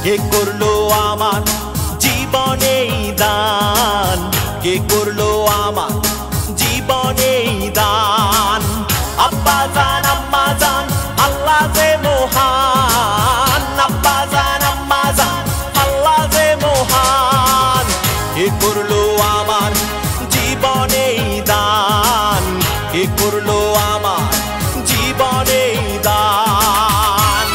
কে করলো আমার জীবনে দান, কে করলো আমার জীবনে দান। আব্বা জান আম্মা জান আল্লাহ যে মহান, আব্বা জান আম্মা জান আল্লাহ যে মহান। কে করলো আমার জীবনে দান, কে করলো আমার জীবনে দান।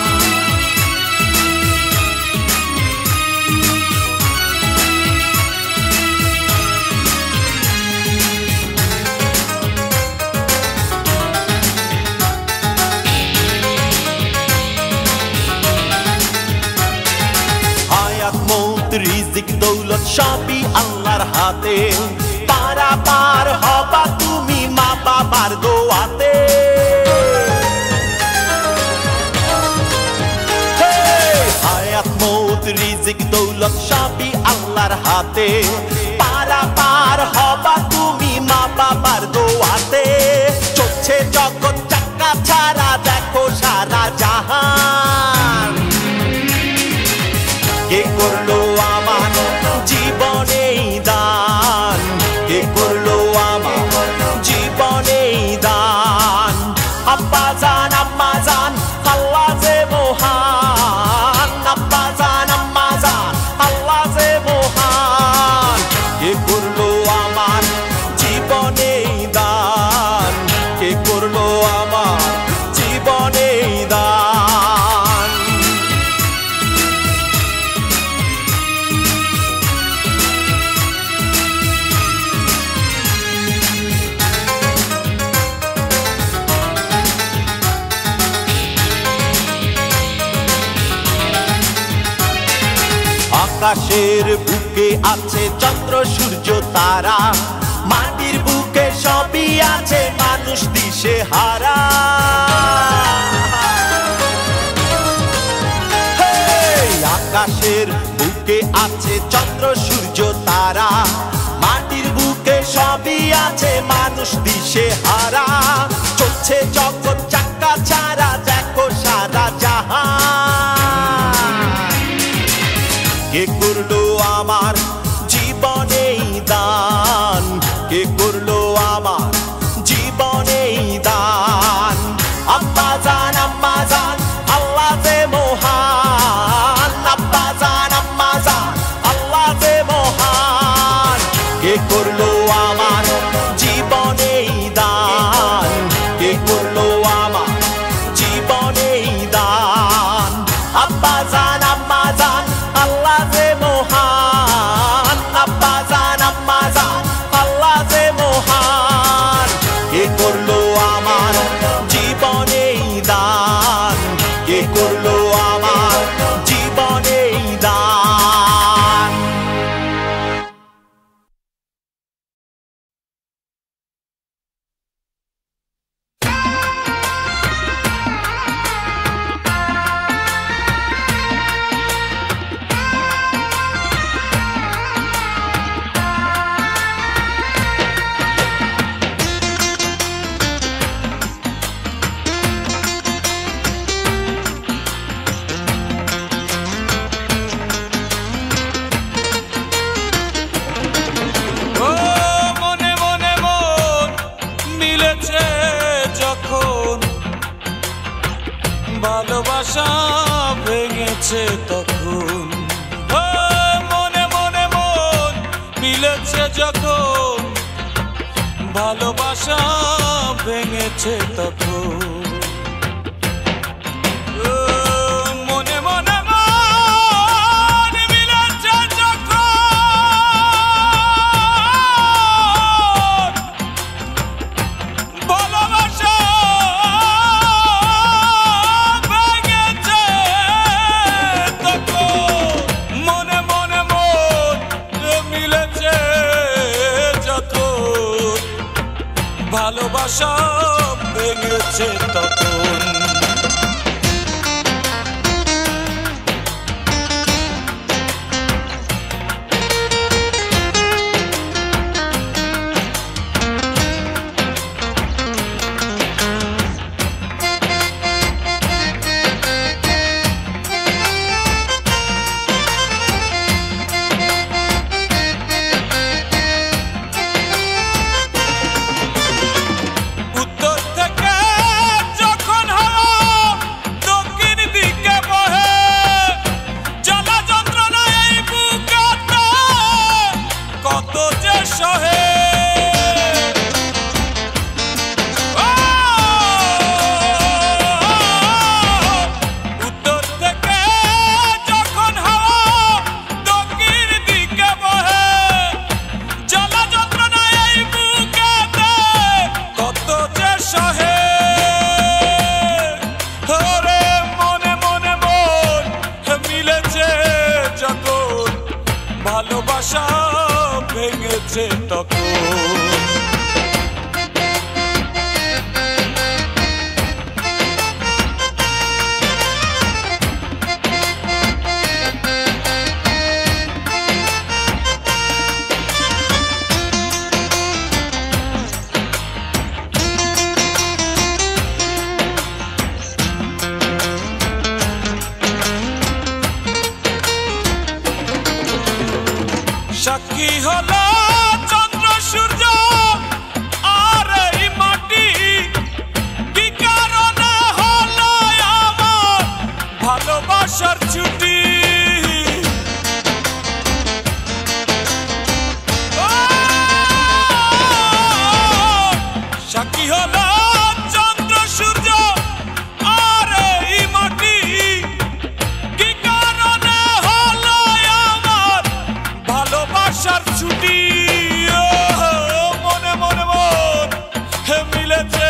হায়াত মৌত রিজিক দৌলত সবই আল্লাহর হাতে, পারাপার হবা তুমি মা বাবার দোয়াতে। হায়াত মৌত রিজিক দৌলত সবই আল্লাহর হাতে, পারাপার হবা তুমি মা বাবার দোয়াতে। চলছে জগৎ চাকা ছাড়া দেখো সারা জাহান, কে করলো আমার জীবনে দান, কে করলো আমার জীবনে দান। আব্বা জান আম্মা জান আল্লাহ যে মহান, আব্বা জান আম্মা জান আল্লাহ যে মহান। কে করলো আমার জীবনে দান, কে করলো আমার জীবনে দান। আকাশের বুকে আছে চন্দ্র সূর্য তারা, মাটির বুকে সবই আছে মানুষ দিশে হারা। আকাশের বুকে আছে চন্দ্র সূর্য তারা, মাটির বুকে সবই আছে মানুষ দিশে হারা। চলছে জগৎ চাকা ছাড়া দেখো সারা জাহান, কে করলো আমার জীবনে দান, কে করলো আমার জীবনে দান। আব্বা জান আম্মা জান আল্লাহ যে মহান, আব্বা জান আম্মা জান আল্লাহ যে মহান। কে করলো আমার জীবনে দান, কে করলো আমার জীবনে দান। আব্বা জান আম্মা জান আল্লাহ যে মহান, আব্বা জান আম্মা জান আল্লাহ যে মহান। কে করলো আমার জীবনে দান, কে করলো আমার জীবনে দান। ভালোবাসা ভেঙেছে তখন, মনে মনে মন মিলেছে যখন, ভালোবাসা ভেঙেছে তখন। মনে মনে মন মিলেছে যখন, ভালোবাসা ভালোবাসা ভেঙেছে তখন। ভালোবাসা ভেঙেছে তখন। সাক্ষী হলো চন্দ্র সূর্য আর এই মাটি, কি কারণে হলো আমার ভালোবাসার ছুটি। সাক্ষী হলো চন্দ্র সূর্য আর এই মাটি, কি কারণে হলো আমার ভালোবাসার ছুটি। মনে মনে মন মিলেছে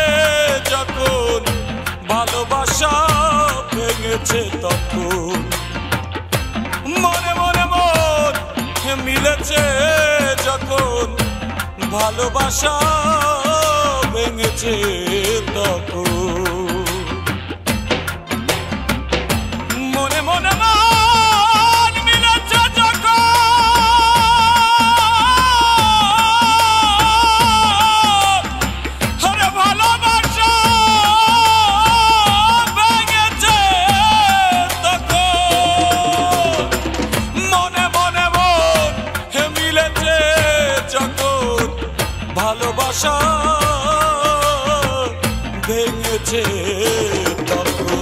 যখন ভালোবাসা ভেঙেছে তখন। মনে মনে মন মিলেছে যখন ভালোবাসা ভেঙেছে তখন। মনে মনে মন মিলেছে যখন ভালোবাসা ভেঙেছে তখন। মনে মনে মন মিলেছে যখন ভালোবাসা ভেঙেছে তখন।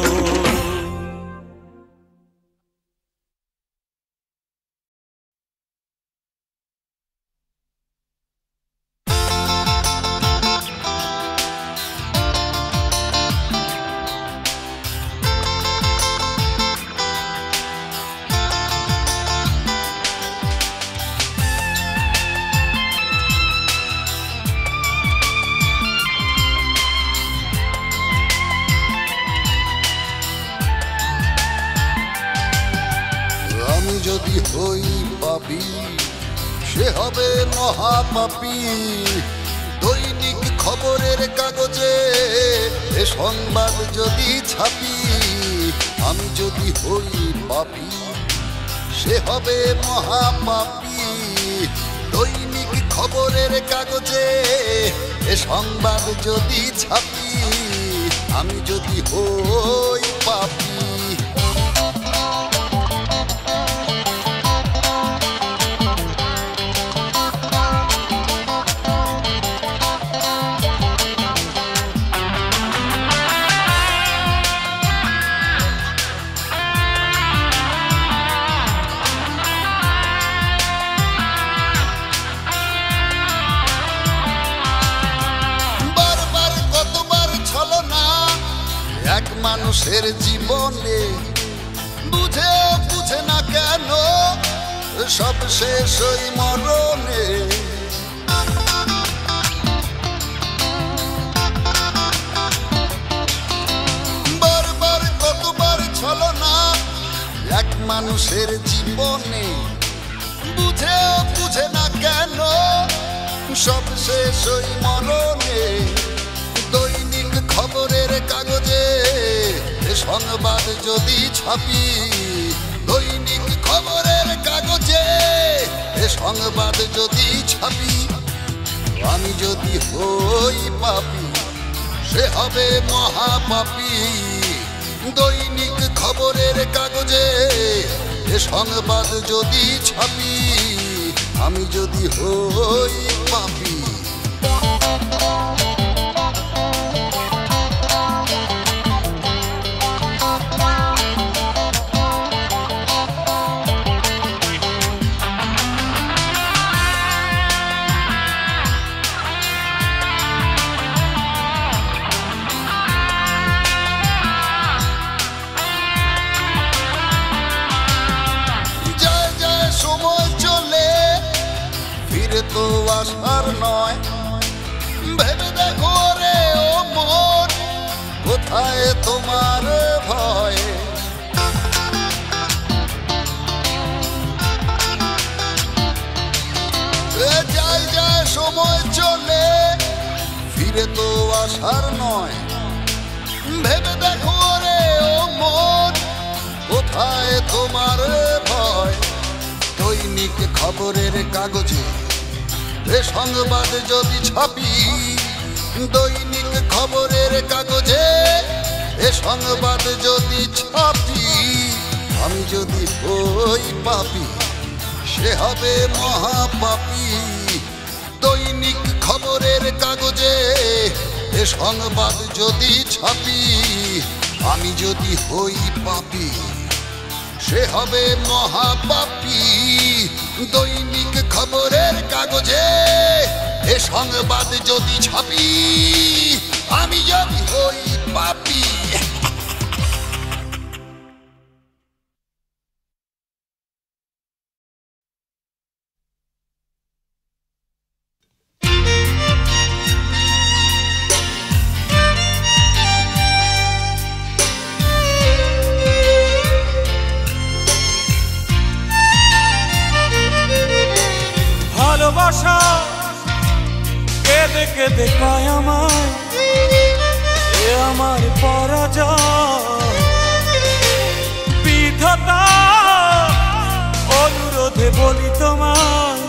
আমি যদি হই পাপী, সে হবে মহাপাপী। দৈনিক খবরের কাগজে এ সংবাদ যদি ছাপি, আমি যদি হই পাপী, সে হবে মহাপাপী। দৈনিক খবরের কাগজে এ সংবাদ যদি ছাপি, আমি যদি হই পাপী। এক মানুষের জীবনে বুঝেও বুঝে না কেন সব শেষ ওই মরণে। বারবার কতবার ছলনা এক মানুষের জীবনে, বুঝেও বুঝে না কেন সব শেষ ওই মরণে। দৈনিক খবরের কাগজে সংবাদ যদি ছাপি, দৈনিক খবরের কাগজে সংবাদ যদি ছাপি, আমি যদি হই পাপী, সে হবে মহাপাপী। দৈনিক খবরের কাগজে সংবাদ যদি ছাপি, আমি যদি হই পাপী। তো আসার নয়, ভেবে দেখো রে ও মন, কোথায় তোমার ভয়। ফিরে তো আসার নয়। ভেবে দেখো রে ও মন, কোথায় তোমার ভয়? দৈনিক খবরের কাগজে এ সংবাদ যদি ছাপি, দৈনিক খবরের কাগজে এ সংবাদ যদি ছাপি, আমি যদি হই পাপী, সে হবে মহাপাপী। দৈনিক খবরের কাগজে এ সংবাদ যদি ছাপি, আমি যদি হই পাপী, সে হবে মহাপাপী। দৈনিক খবরের কাগজে এ সংবাদ যদি ছাপি, আমি যদি হই পাপী। ভালোবাসা কেঁদে কেঁদে কয় আমায়, এ আমার পরাজয়। বিধাতা অনুরোধে বলি তোমায়,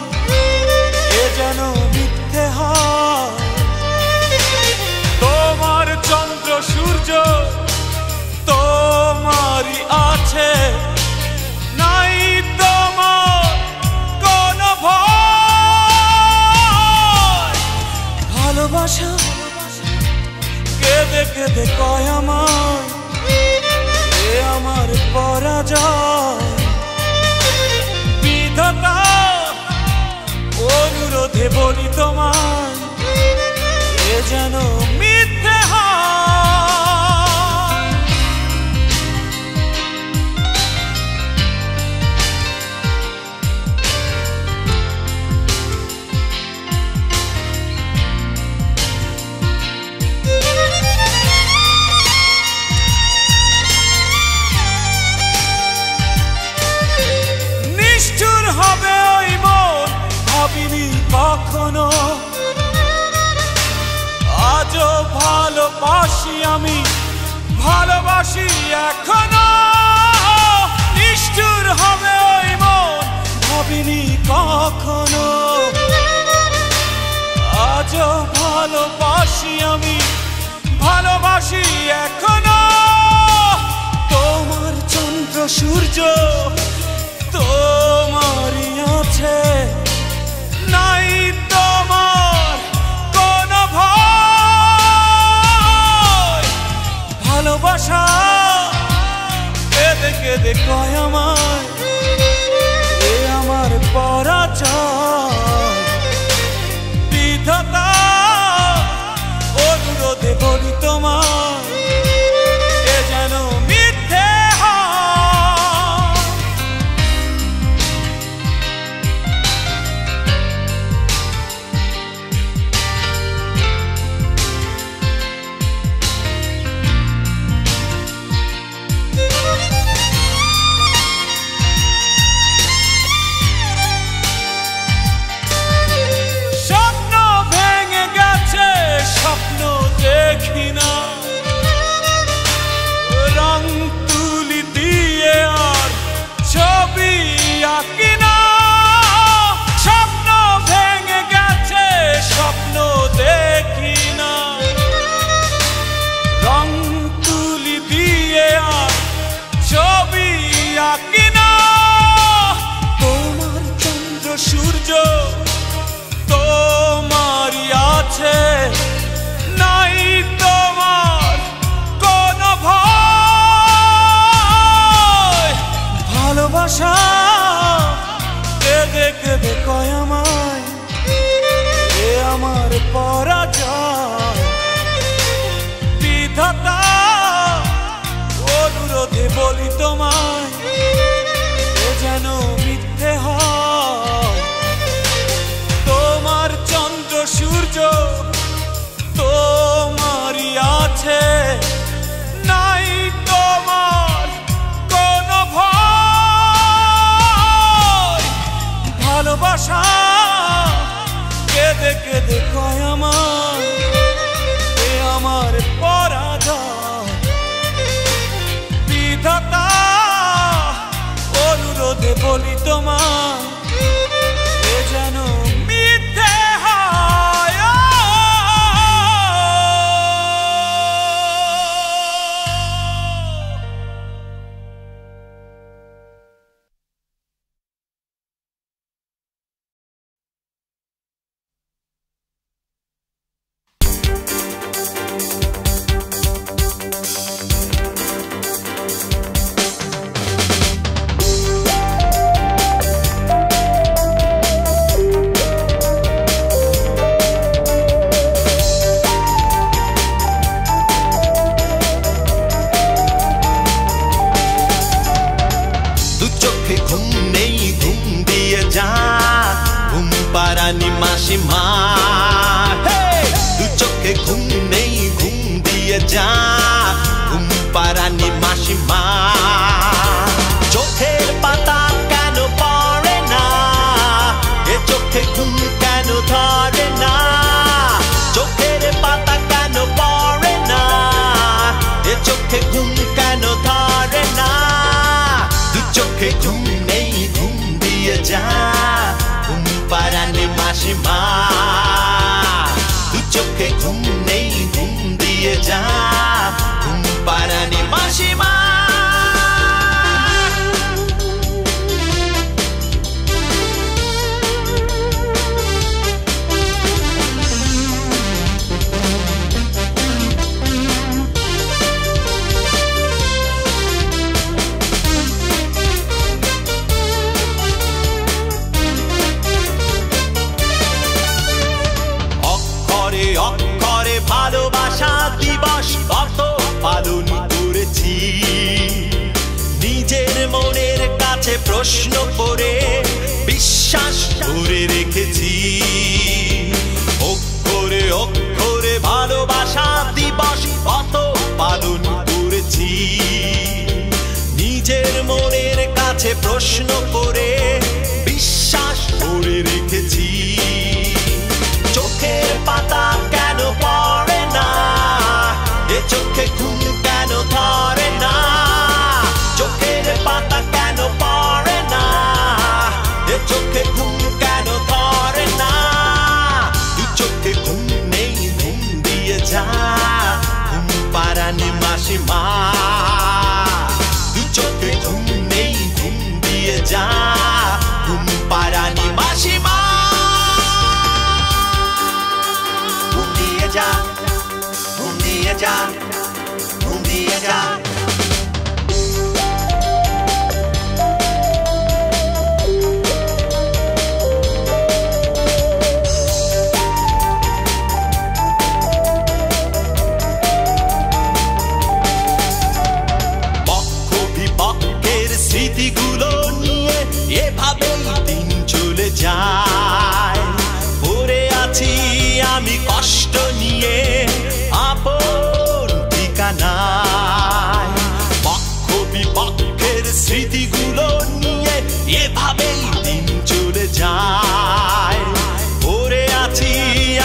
এ যেন মিথ্যে হয়। তোমার চন্দ্র সূর্য তোমারই আছে, নাই তোমার কোন ভয়। ভালোবাসা কেঁদে কেঁদে কয় আমায়, এ আমার পরাজয়। বিধাতা অনুরোধে বলি তোমায়, এ যেন মিথ্যে হয়। নিষ্ঠুর হবে ওই মন, ভাবিনি কখনো। আজও ভালোবাসি আমি, ভালোবাসি এখনো। নিষ্ঠুর হবে ওই মন, ভাবিনি কখনো। আজও ভালোবাসি আমি, ভালোবাসি এখনো। তোমার চন্দ্র সূর্য তোমারই আছে, নাই তোমার কোন ভয়। ভালোবাসা কেঁদে কেঁদে কয় আমায়, এ আমার পরাজয়। বিধাতা অনুরোধে বলি তোমায়, এ যেন মিথ্যে হয়। স্বপ্ন ভেঙে গেছে, স্বপ্ন দেখি না। রং তুলি দিয়ে আর ছবি আঁকি না। স্বপ্ন ভেঙে গেছে, স্বপ্ন দেখি না। রং তুলি দিয়ে আর ছবি আঁকি না। তোমার চন্দ্র সূর্য তোমারই আছে, নাই তোমার কোন ভয়। ভালোবাসা কেঁদে কেঁদে কয় আমায়, এ আমার পরাজয়। বিধাতা অনুরোধে বলি তোমায়, এ যেন মিথ্যে হয়। তোমার চন্দ্র সূর্য তোমারই আছে, নাই তোমার কোন ভয়। ভালোবাসা কেঁদে কেঁদে কয় আমায়, বলি তোমার এ যেন মিথ্যে হয়। মাসিমা দু চোখে ঘুম নেই, ঘুম দিয়ে যা ঘুম পাড়ানি মাসিমা। চোখের পাতা কেন পড়ে না, এ চোখে ঘুম কেন ধরে না? চোখের পাতা কেন পড়ে না, এ চোখে ঘুম কেন ধরে না? দু চোখে ঘুম নেই, ঘুম দিয়ে যা ঘুম পাড়ানি মাসিমা। দু চোখে ঘুম নেই, ঘুম দিয়ে যা ঘুম পাড়ানি মাসিমা। অক্ষরে ভালোবাসা দিবস কত পালন করেছি, নিজের মনের কাছে প্রশ্ন করে বিশ্বাস করে রেখেছি। অক্ষরে অক্ষরে ভালোবাসা দিবস কত পালন করেছি, নিজের মনের কাছে প্রশ্ন করে বিশ্বাস করে রেখেছি। চোখের পাতা কেন পড়ে না, এ চোখে ঘুম কেন ধরে না? চোখের পাতা কেন পড়ে না, এ চোখে ঘুম কেন ধরে না? দু চোখে ঘুম নেই, ঘুম দিয়ে যা ঘুম পাড়ানি মাসিমা। দু চোখে ঘুম নেই, ঘুম দিয়ে যা ঘুম পাড়ানি মাসিমা। ঘুম দিয়ে যা, ঘুম দিয়ে যা। পক্ষ বিপক্ষের স্মৃতিগুলো নিয়ে এভাবেই দিন চলে যায়। পড়ে আছি আমি কষ্ট নিয়ে আপন ঠিকানায়। পক্ষ বিপক্ষের স্মৃতিগুলো নিয়ে এভাবেই দিন চলে যায়। পড়ে আছি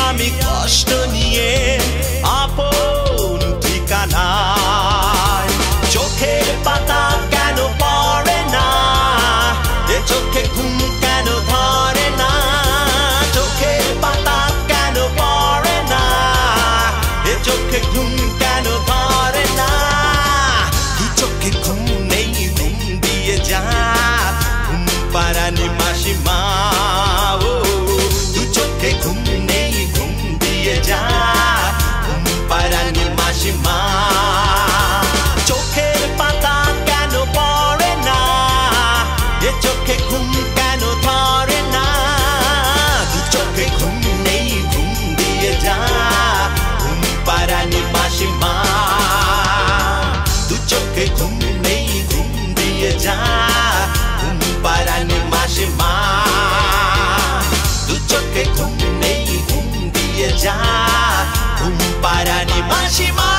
আমি কষ্ট নিয়ে আপন ঠিকানায়। চোখের পাতা কেন পড়ে না, এ চোখে ঘুম কেন ধরে না? চোখের পাতা কেন পড়ে না, এ চোখে ঘুম কেন ধরে না? দু চোখে ঘুম নেই, ঘুম দিয়ে যা ঘুম পাড়ানি মাসিমা। ও দু চোখে ঘুম নেই, ঘুম দিয়ে যা ঘুম পাড়ানি মাসিমা। চোখের পাতা কেন পড়ে না, এ চোখে ঘুম কেন ধরে না? দু চোখে ঘুম নেই, ঘুম দিয়ে যা ঘুম পাড়ানি মাসিমা। দু চোখে ঘুম নেই, ঘুম দিয়ে যা ঘুম পাড়ানি মাসিমা। দু চোখে ঘুম নেই, ঘুম দিয়ে যা ঘুম পাড়ানি মাসিমা।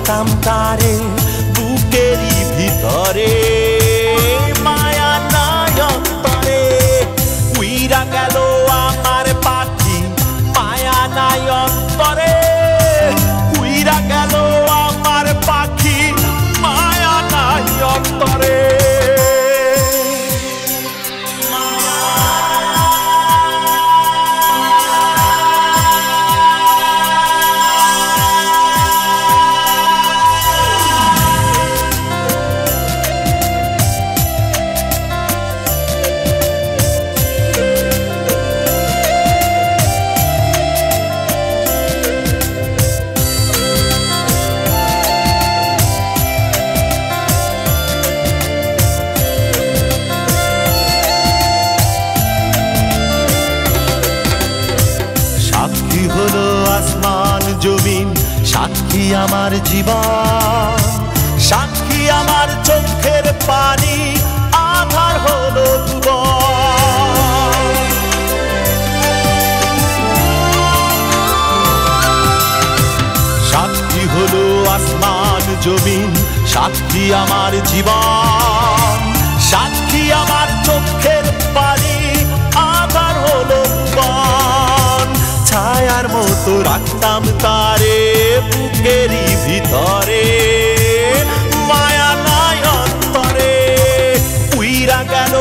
রাখতাম তারে বুকেরই ভিতরে, মায়া নাই অন্তরে। উইরা গেল আমার পাখি, মায়া নাই অন্তরে। উইরা গেল আমার পাখি, মায়া নাই অন্তরে। সাক্ষী হলো আসমান জমিন, সাক্ষী আমার জীবন, সাক্ষী আমার চোখের পানি, আধার হলো ভুবন। সাক্ষী হলো আসমান জমিন, সাক্ষী আমার জীবন, সাক্ষী আমার চোখের পানি, আধার হলো ভুবন। ছায়ার মতো রাখতাম তারে বুকেরই ভিতরে, মায়া নাই অন্তরে। উইরা গেল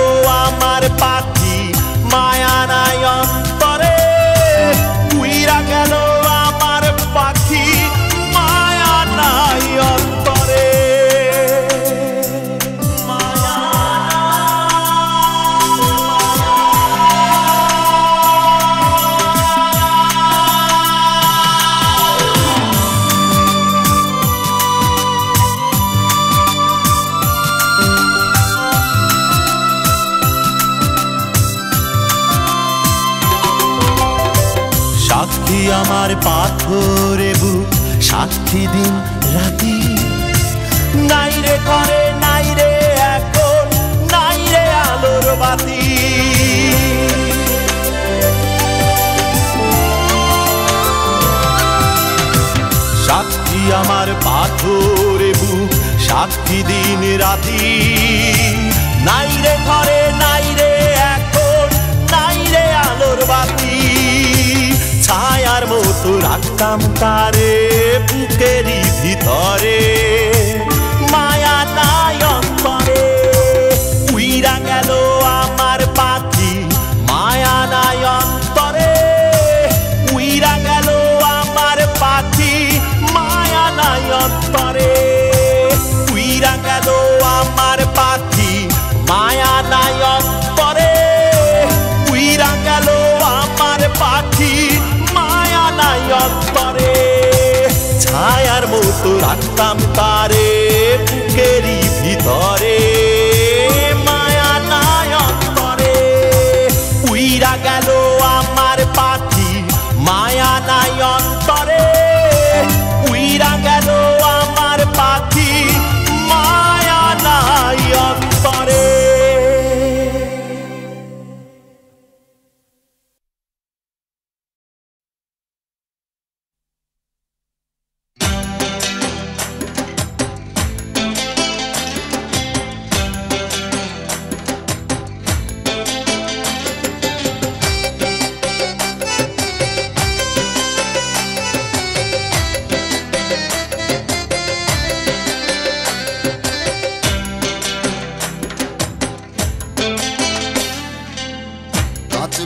আমার পাখি, মায়া নাই অন্তরে। উইরা গেল আমার পাখি, মায়া নাই অন্তরে। সাক্ষী আমার পাথরে বুক, সাক্ষী দিন রাতি। নাই রে করে নাই রে এখন, নাই রে আলোর বাতি। সাক্ষী আমার পাথরে বুক, সাক্ষী দিন রাতি। নাই রে ঘরে নাই রে এখন, নাই রে আলোর বাতি। ছায়ার মতো রাখতাম তারে বুকেরই ভিতরে, মায়া নাই অন্তরে। উইরা গেল আমার পাখি, মায়া নাই অন্তরে। উইরা গেল আমার পাখি, মায়া নাই অন্তরে। উইরা গেল আমার পাখি, মায়া নাই অন্তরে। উইরা গেল আমার পাখি, মায়া নাই অন্তরে। ছায়ার মতো রাখতাম তারে বুকেরই ভিতরে, মায়া নাই অন্তরে। উইরা গেল আমার পাখি, মায়া নাই অন্তরে। উইরা গেল আমার পাখি, মায়া নাই অন্তরে।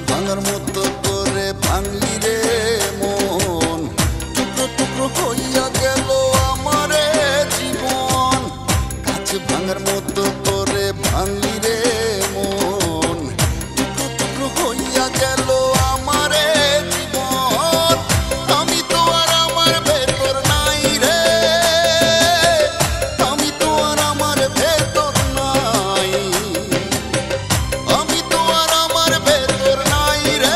ভাঙার মতো করে ভাঙলি রে মন, টুকরো টুকরো হইয়া গেল আমারে জীবন। কাছে ভাঙার মতো করে ভাঙলি রে মন, টুকরো টুকরো হইয়া গেল আমারে জীবন। আমি তো আর আমার ভেতর নাই রে, আমি তো আর আমার ভেতর নাই, আমি তো আর আমার ভেতর নাই রে।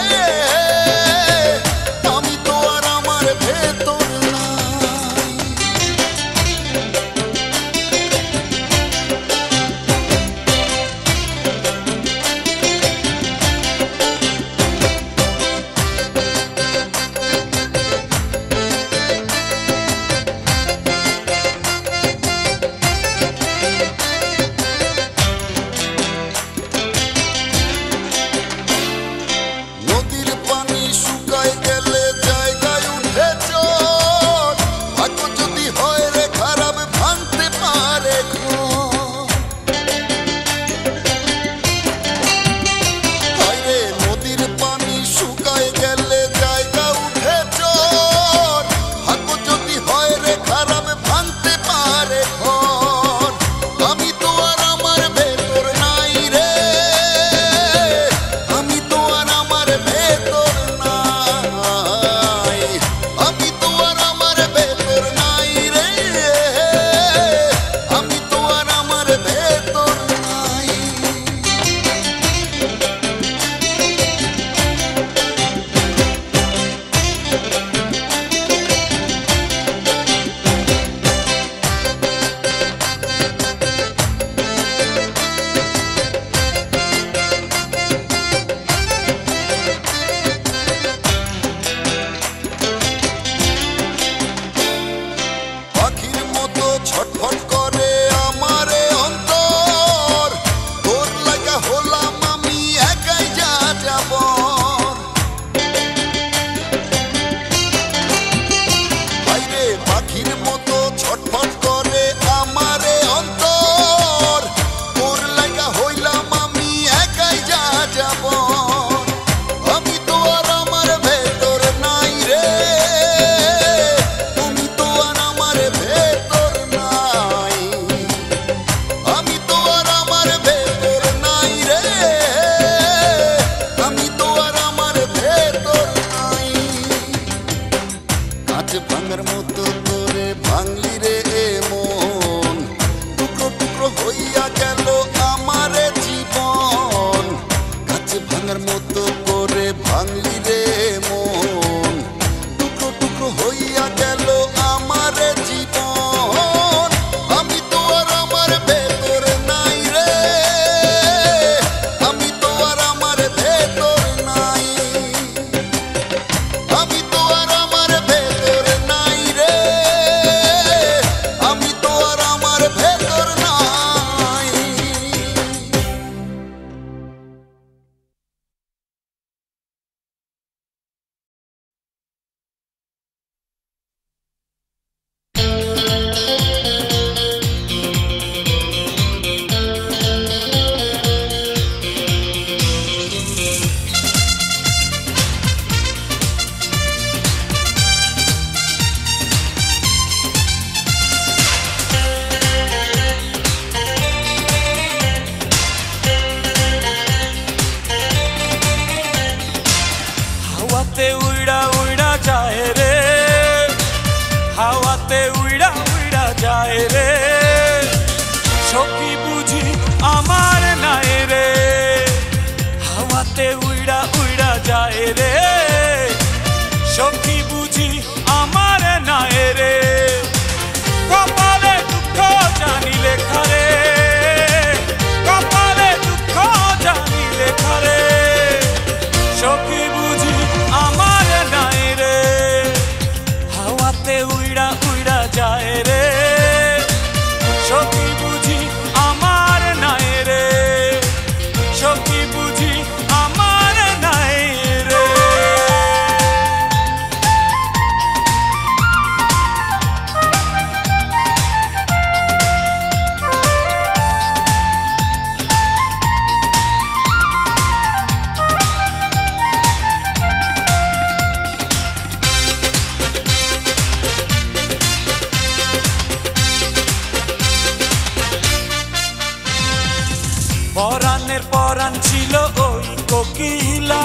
পরাণের পরাণ ছিল ওই কোকিলা,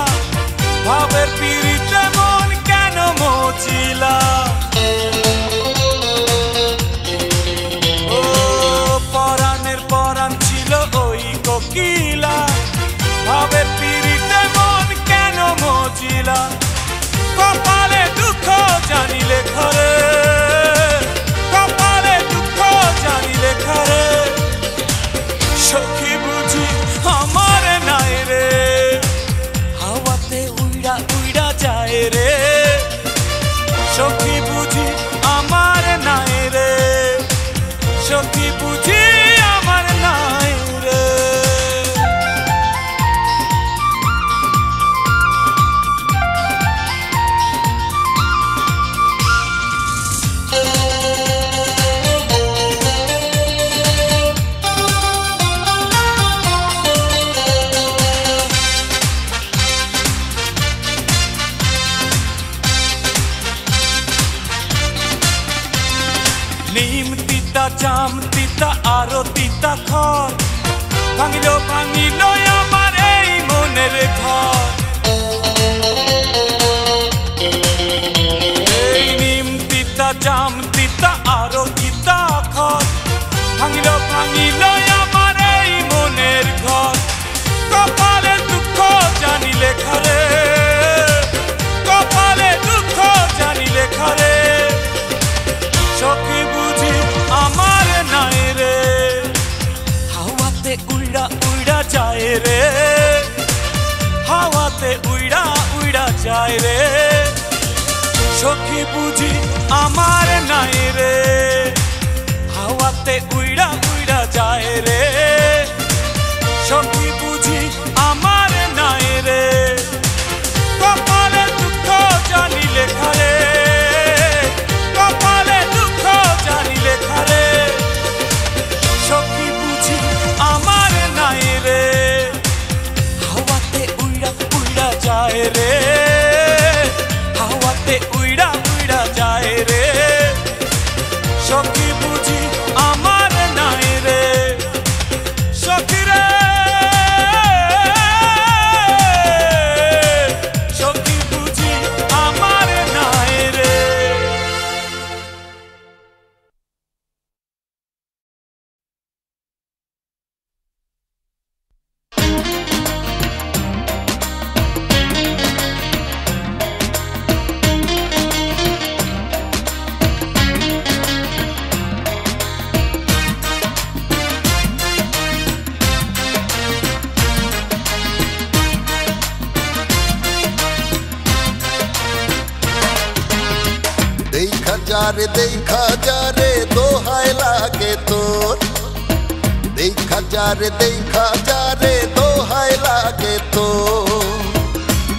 ভাবের পিড়িতে মন কেন মচিলা। ও পরাণের পরাণ ছিল ওই কোকিলা, ভাবের পিড়িতে মন কেন মচিলা। কপালে দুঃখ জানিলে ঘরে, কপালে দুঃখ জানিলে ঘরে, সখী বুঝি আমার নাই রে, হাওয়াতে উইড়া উইড়া যায় রে। সখী বুঝি আমার নাই রে, সখী বুঝি আমার নাই রে। নিম তিতা জাম তিতা আরো তিতা খর, ভাঙিল ভাঙিল আমার এই মনের ঘর। এই নিম তিতা জাম তিতা আরো তিতা খর, ভাঙিল ভাঙিল আমার এই মনের ঘর। কপালে দুঃখ জানিলে ঘরে, কপালে দুঃখ জানিলে ঘরে, সখী বুঝি আমার নাই রে, হাওয়াতে উইড়া উইড়া যায় রে, হাওয়াতে উইড়া উইড়া যায় রে। সখী বুঝি আমার নাই রে, হাওয়াতে উইড়া উইড়া যায় রে। সখী বুঝি আমার নাই রে, কপালে দুঃখ জানিলে ঘরে, কপালে দুঃখ জানিলে ঘরে, সখী বুঝি আমার নাই রে, হাওয়াতে উইড়া উইড়া যায় রে, হাওয়াতে উইড়া উইড়া যায় রে। সখী বুঝি আমার নাই রে, সখী রে, সখী বুঝি আমার নাই রে। দেখা যারে দোহাই লাগে তোর, দেখা যারে দোহাই লাগে তোর।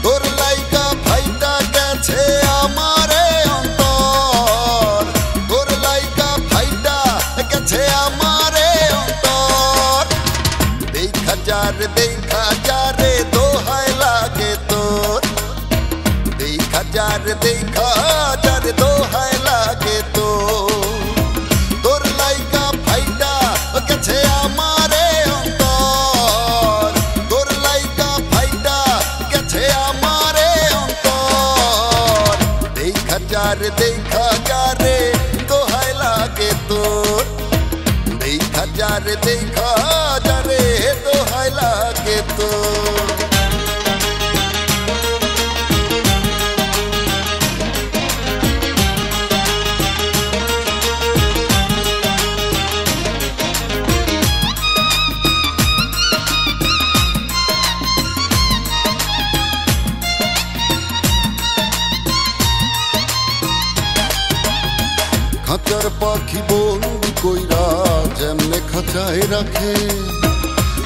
তোর লাইকা ফাইটা গেছে আমারে অন্তর, তোর লাইকা ফাইটা গেছে আমারে অন্তর। দেখা যারে দোহাই লাগে তোর, দেখা যারে দোহাই লাগে তোর। তোর লাইকা ফাইটা গেছে আমারে অন্তর, তোর লাইকা ফাইটা গেছে আমারে অন্তর। দেখা যারে দোহাই লাগে তোর, দেখা যারে দোহাই লাগে তোর। খাঁচার পাখি বন্দি কইরা যেমনে খাঁচায় রাখে,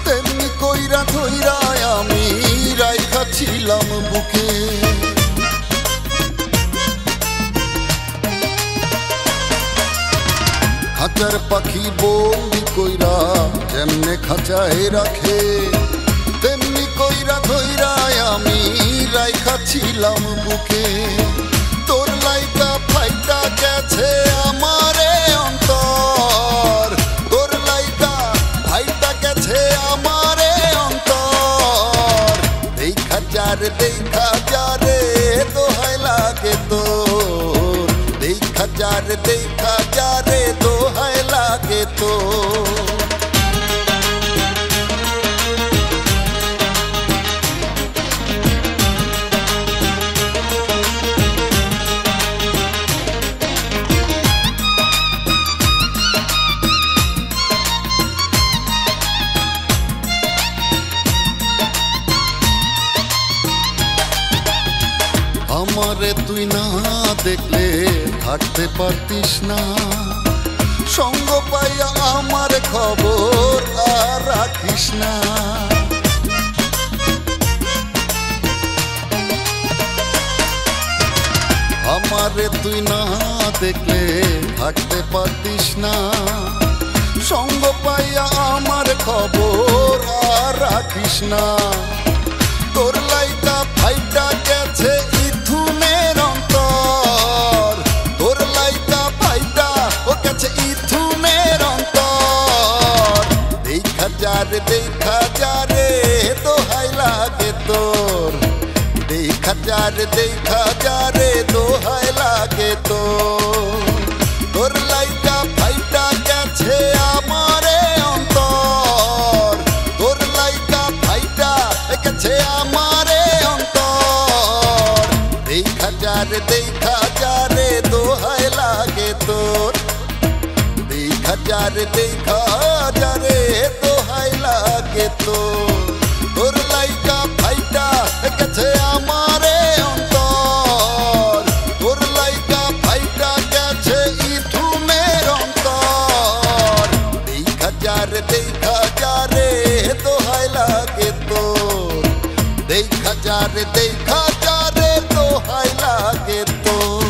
তেমনি কইরা ধইরা আমি রাইখা ছিলাম বুকে। খাঁচার পাখি বন্দি কইরা যেমনে খাঁচায় রাখে, তেমনি কইরা ধইরা আমি রাইখা ছিলাম বুকে। তোর লাইকা ফাইটা গেছে আমারে অন্তর, তোর লাইকা ফাইটা গেছে আমারে যারে দেখা যারে দোহাই লাগে তোর, দেখা যারে দোহাই লাগে তোর। আমারে তুই না দেখলে থাকতে পারতিস না, সঙ্গ পাইয়া আমার খবর আর রাখিস না। আমারে তুই না দেখলে থাকতে পারতিস না, সঙ্গ পাইয়া আমার খবর আর রাখিস না। তোর লাইটা ফাইটা গেছে ইথুনের অন্তর, তোর লাইটা ফাইটা ও গেছে ইথুনের অন্তর। দেখা যারে দোহাই লাগে তোর, দেখা যারে দোহাই লাগে তোর। তোর লাইটা ফাইটা গেছে আমারে অন্তর, তোর লাইটা ফাইটা গেছে আমারে অন্তর। দেখা যারে দোহাই লাগে তোর, দেখা যারে দোহাই লাগে তোর। তোর লাইটা ফাইটা গেছে আমারে অন্তর, তোর লাইটা ফাইটা গেছে ইথুনের অন্তর। দেখা যারে দোহাই লাগে তোর, দেখা যারে দোহাই লাগে তোর।